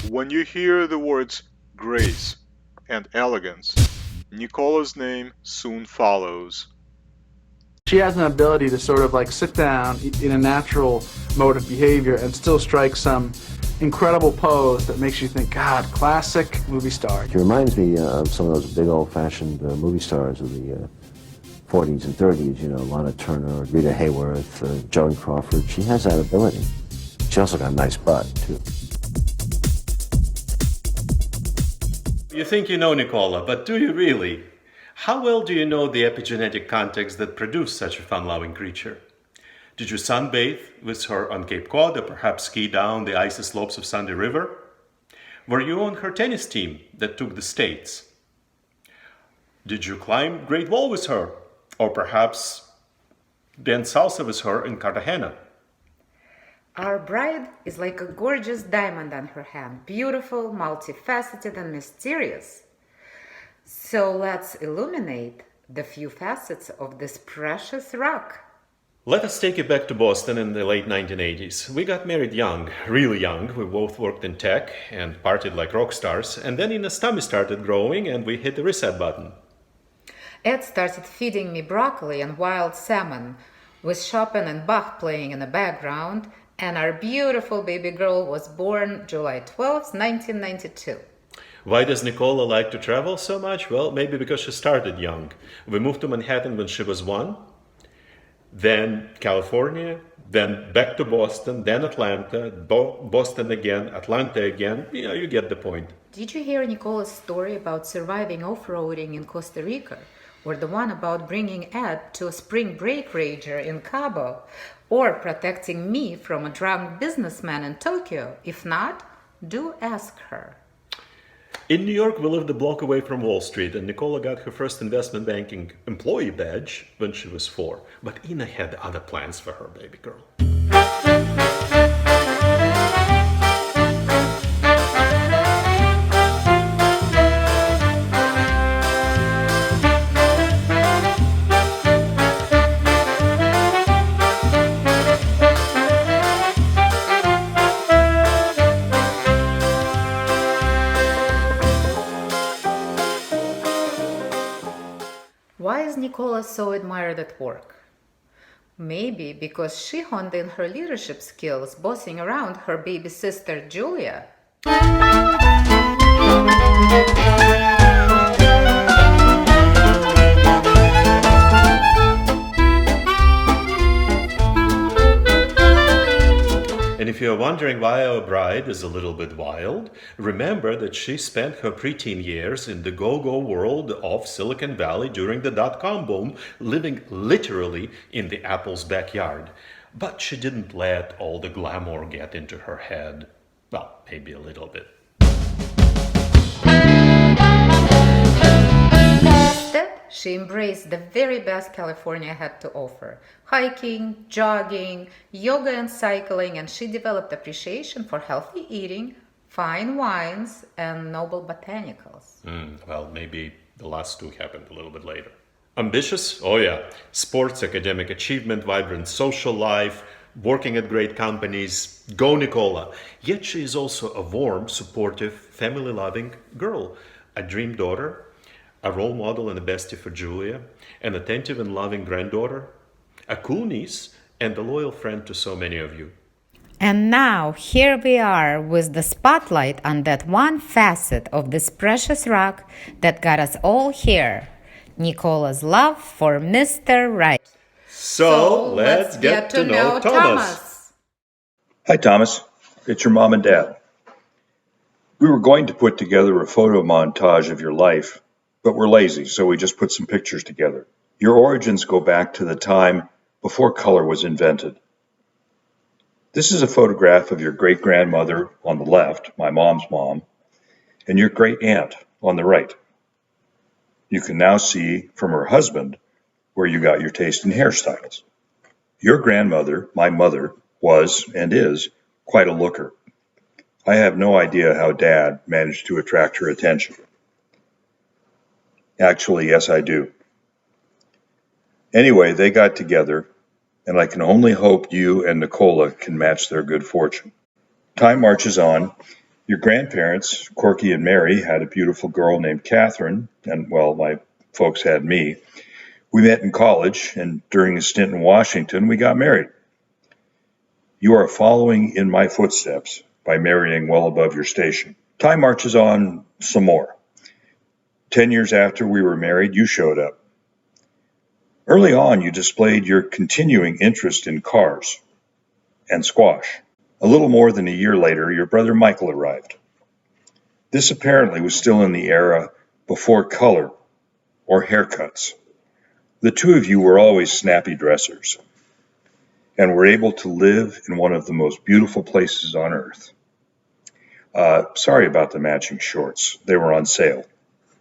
When you hear the words grace and elegance, Nicola's name soon follows. She has an ability to sort of like sit down in a natural mode of behavior and still strike some incredible pose that makes you think, God, classic movie star. She reminds me of some of those big old-fashioned movie stars of the 40s and 30s, you know, Lana Turner, Rita Hayworth, Joan Crawford. She has that ability. She also got a nice butt, too. You think you know Nicola, but do you really? How well do you know the epigenetic context that produced such a fun-loving creature? Did you sunbathe with her on Cape Cod or perhaps ski down the icy slopes of Sunday River? Were you on her tennis team that took the States? Did you climb Great Wall with her? Or perhaps dance salsa with her in Cartagena? Our bride is like a gorgeous diamond on her hand, beautiful, multifaceted, and mysterious. So let's illuminate the few facets of this precious rock. Let us take it back to Boston in the late 1980s. We got married young, really young. We both worked in tech and partied like rock stars. And then Ina's tummy started growing and we hit the reset button. Ed started feeding me broccoli and wild salmon, with Chopin and Bach playing in the background, and our beautiful baby girl was born July 12th, 1992. Why does Nicola like to travel so much? Well, maybe because she started young. We moved to Manhattan when she was 1, then California, then back to Boston, then Atlanta, Boston again, Atlanta again. You know, you get the point. Did you hear Nicola's story about surviving off-roading in Costa Rica? Or the one about bringing Ed to a spring break rager in Cabo? Or protecting me from a drunk businessman in Tokyo? If not, do ask her. In New York, we lived a block away from Wall Street, and Nicola got her first investment banking employee badge when she was 4. But Ina had other plans for her baby girl. Why is Nicola so admired at work? Maybe because she honed in her leadership skills bossing around her baby sister Julia. And if you're wondering why our bride is a little bit wild, remember that she spent her preteen years in the go-go world of Silicon Valley during the dot-com boom, living literally in the Apple's backyard. But she didn't let all the glamour get into her head. Well, maybe a little bit. Instead, she embraced the very best California had to offer: hiking, jogging, yoga, and cycling, and she developed appreciation for healthy eating, fine wines, and noble botanicals. Well, maybe the last two happened a little bit later. Ambitious? Oh, yeah. Sports, academic achievement, vibrant social life, working at great companies. Go, Nicola. Yet she is also a warm, supportive, family loving girl, a dream daughter, a role model and a bestie for Julia, an attentive and loving granddaughter, a cool niece, and a loyal friend to so many of you. And now, here we are with the spotlight on that one facet of this precious rock that got us all here: Nicola's love for Mr. Right. So let's get to know Thomas. Hi, Thomas. It's your mom and dad. We were going to put together a photo montage of your life, but we're lazy, so we just put some pictures together. Your origins go back to the time before color was invented. This is a photograph of your great-grandmother on the left, my mom's mom, and your great-aunt on the right. You can now see from her husband where you got your taste in hairstyles. Your grandmother, my mother, was and is quite a looker. I have no idea how Dad managed to attract her attention. Actually, yes, I do. Anyway, they got together, and I can only hope you and Nicola can match their good fortune. Time marches on. Your grandparents, Corky and Mary, had a beautiful girl named Catherine, and, well, my folks had me. We met in college, and during a stint in Washington, we got married. You are following in my footsteps by marrying well above your station. Time marches on some more. 10 years after we were married, you showed up. Early on, you displayed your continuing interest in cars and squash. A little more than a year later, your brother Michael arrived. This apparently was still in the era before color or haircuts. The two of you were always snappy dressers and were able to live in one of the most beautiful places on earth. Sorry about the matching shorts. They were on sale.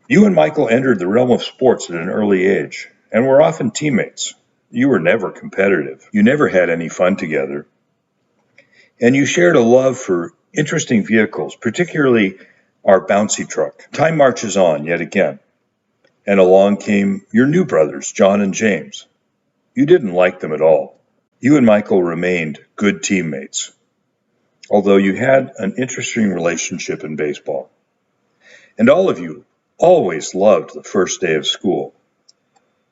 You and Michael entered the realm of sports at an early age and were often teammates. You were never competitive. You never had any fun together. And you shared a love for interesting vehicles, particularly our bouncy truck. Time marches on yet again, and along came your new brothers, John and James. You didn't like them at all. You and Michael remained good teammates, although you had an interesting relationship in baseball. And all of you always loved the first day of school.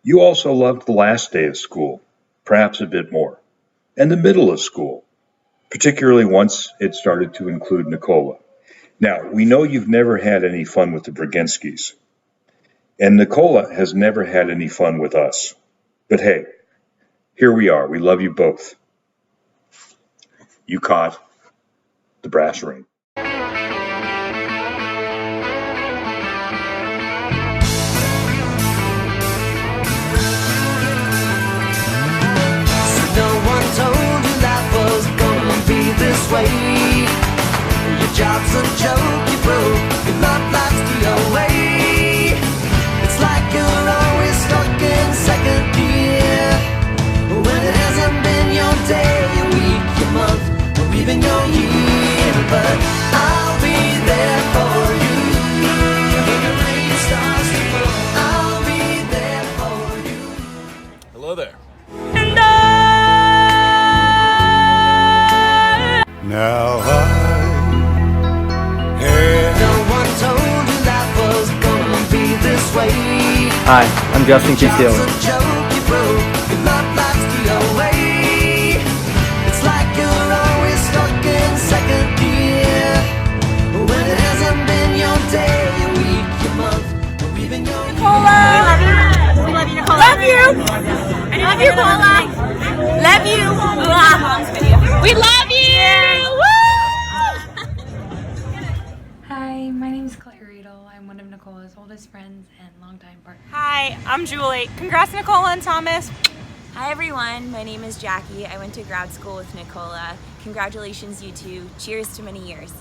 You also loved the last day of school, perhaps a bit more, and the middle of school, particularly once it started to include Nicola. Now, we know you've never had any fun with the Brzezinskis, and Nicola has never had any fun with us. But hey, here we are. We love you both. You caught the brass ring. Way. Your job's a joke, you broke, your love life's the away. It's like you're always stuck in second gear, when it hasn't been your day, your week, your month, or even your year. But I'll be there for you when the rain starts to fall. I'll be there for you. Hello there. Now no one told you life was gonna be this way. Hi, I'm Justin Castillo. It's like you're always stuck in second gear, when it hasn't been your day, your week, your month, or even your Nicola! We love you, Nicola. Love you! Love you, Nicola. Love you. We love you! Hi, my name is Claire Riedel. I'm one of Nicola's oldest friends and longtime partners. Hi, I'm Julie. Congrats, Nicola and Thomas. Hi everyone, my name is Jackie. I went to grad school with Nicola. Congratulations, you two. Cheers to many years.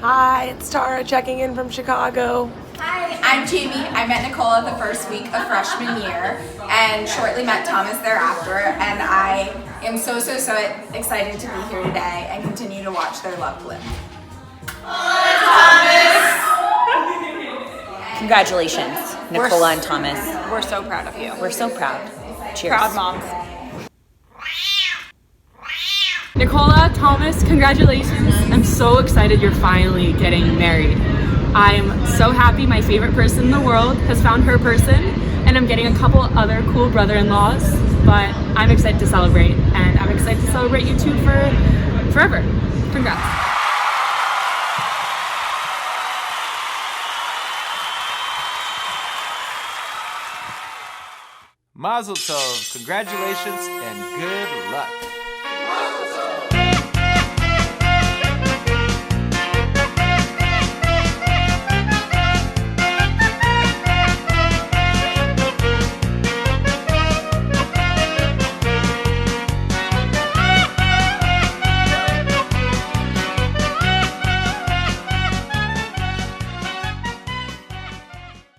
Hi, it's Tara checking in from Chicago. Hi, I'm Jamie. I met Nicola the first week of freshman year and shortly met Thomas thereafter, and I am so excited to be here today and continue to watch their love bloom. Congratulations, Nicola and Thomas. We're so proud of you. We're so proud. Cheers. Proud moms. Nicola, Thomas, congratulations. I'm so excited you're finally getting married. I'm so happy my favorite person in the world has found her person, and I'm getting a couple other cool brother-in-laws, but I'm excited to celebrate, and I'm excited to celebrate you two for forever. Congrats. Mazel tov, congratulations and good luck.